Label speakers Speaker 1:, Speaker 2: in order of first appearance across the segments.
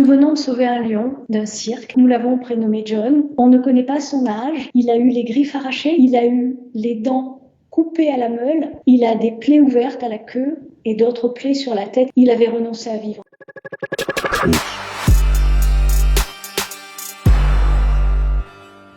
Speaker 1: venons de sauver un lion d'un cirque. Nous l'avons prénommé John. On ne connaît pas son âge. Il a eu les griffes arrachées. Il a eu les dents coupées à la meule. Il a des plaies ouvertes à la queue et d'autres plaies sur la tête. Il avait renoncé à vivre.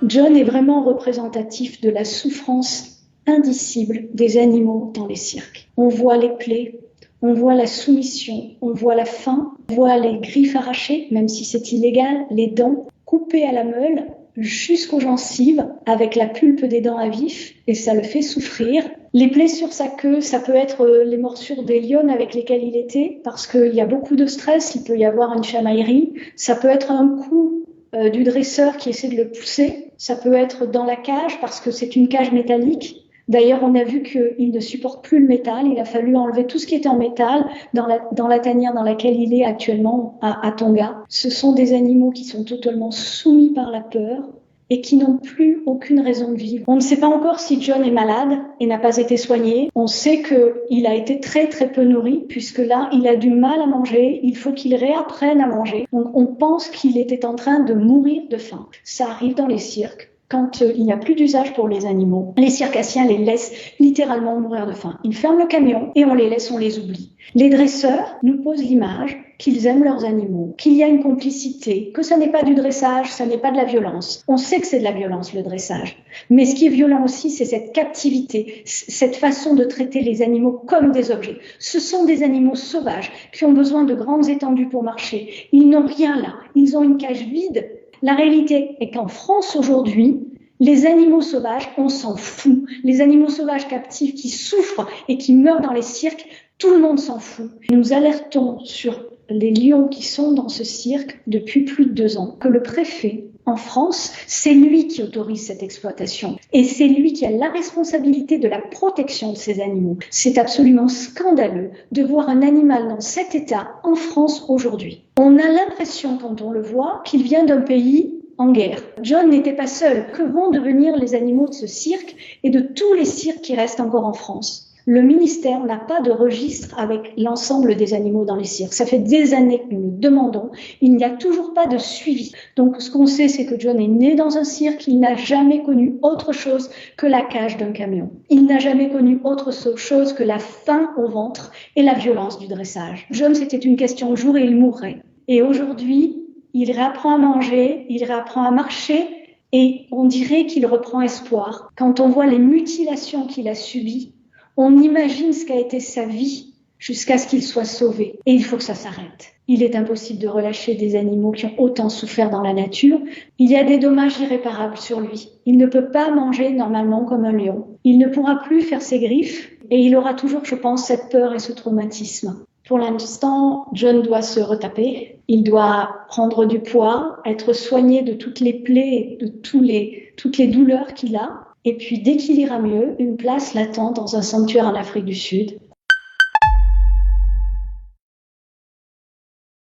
Speaker 1: John est vraiment représentatif de la souffrance indicible des animaux dans les cirques. On voit les plaies, on voit la soumission, on voit la faim, on voit les griffes arrachées, même si c'est illégal, les dents coupées à la meule jusqu'aux gencives avec la pulpe des dents à vif, et ça le fait souffrir. Les plaies sur sa queue, ça peut être les morsures des lionnes avec lesquelles il était, parce qu'il y a beaucoup de stress, il peut y avoir une chamaillerie, ça peut être un coup du dresseur qui essaie de le pousser, ça peut être dans la cage parce que c'est une cage métallique. D'ailleurs, on a vu qu'il ne supporte plus le métal. Il a fallu enlever tout ce qui était en métal dans la tanière dans laquelle il est actuellement à Tonga. Ce sont des animaux qui sont totalement soumis par la peur et qui n'ont plus aucune raison de vivre. On ne sait pas encore si John est malade et n'a pas été soigné. On sait qu'il a été très très peu nourri puisque là, il a du mal à manger. Il faut qu'il réapprenne à manger. Donc, on pense qu'il était en train de mourir de faim. Ça arrive dans les cirques. Quand il n'y a plus d'usage pour les animaux, les circassiens les laissent littéralement mourir de faim. Ils ferment le camion et on les oublie. Les dresseurs nous posent l'image qu'ils aiment leurs animaux, qu'il y a une complicité, que ça n'est pas du dressage, ça n'est pas de la violence. On sait que c'est de la violence, le dressage. Mais ce qui est violent aussi, c'est cette captivité, cette façon de traiter les animaux comme des objets. Ce sont des animaux sauvages qui ont besoin de grandes étendues pour marcher. Ils n'ont rien là. Ils ont une cage vide. La réalité est qu'en France aujourd'hui, les animaux sauvages, on s'en fout. Les animaux sauvages captifs qui souffrent et qui meurent dans les cirques, tout le monde s'en fout. Nous alertons sur les lions qui sont dans ce cirque depuis plus de 2 ans, que le préfet en France, c'est lui qui autorise cette exploitation. Et c'est lui qui a la responsabilité de la protection de ces animaux. C'est absolument scandaleux de voir un animal dans cet état en France aujourd'hui. On a l'impression, quand on le voit, qu'il vient d'un pays en guerre. John n'était pas seul. Que vont devenir les animaux de ce cirque et de tous les cirques qui restent encore en France ? Le ministère n'a pas de registre avec l'ensemble des animaux dans les cirques. Ça fait des années que nous le demandons. Il n'y a toujours pas de suivi. Donc, ce qu'on sait, c'est que John est né dans un cirque. Il n'a jamais connu autre chose que la cage d'un camion. Il n'a jamais connu autre chose que la faim au ventre et la violence du dressage. John, c'était une question de jour et il mourrait. Et aujourd'hui, il réapprend à manger, il réapprend à marcher et on dirait qu'il reprend espoir. Quand on voit les mutilations qu'il a subies, on imagine ce qu'a été sa vie jusqu'à ce qu'il soit sauvé. Et il faut que ça s'arrête. Il est impossible de relâcher des animaux qui ont autant souffert dans la nature. Il y a des dommages irréparables sur lui. Il ne peut pas manger normalement comme un lion. Il ne pourra plus faire ses griffes et il aura toujours, je pense, cette peur et ce traumatisme. Pour l'instant, John doit se retaper. Il doit prendre du poids, être soigné de toutes les plaies, de toutes les douleurs qu'il a. Et puis, dès qu'il ira mieux, une place l'attend dans un sanctuaire en Afrique du Sud.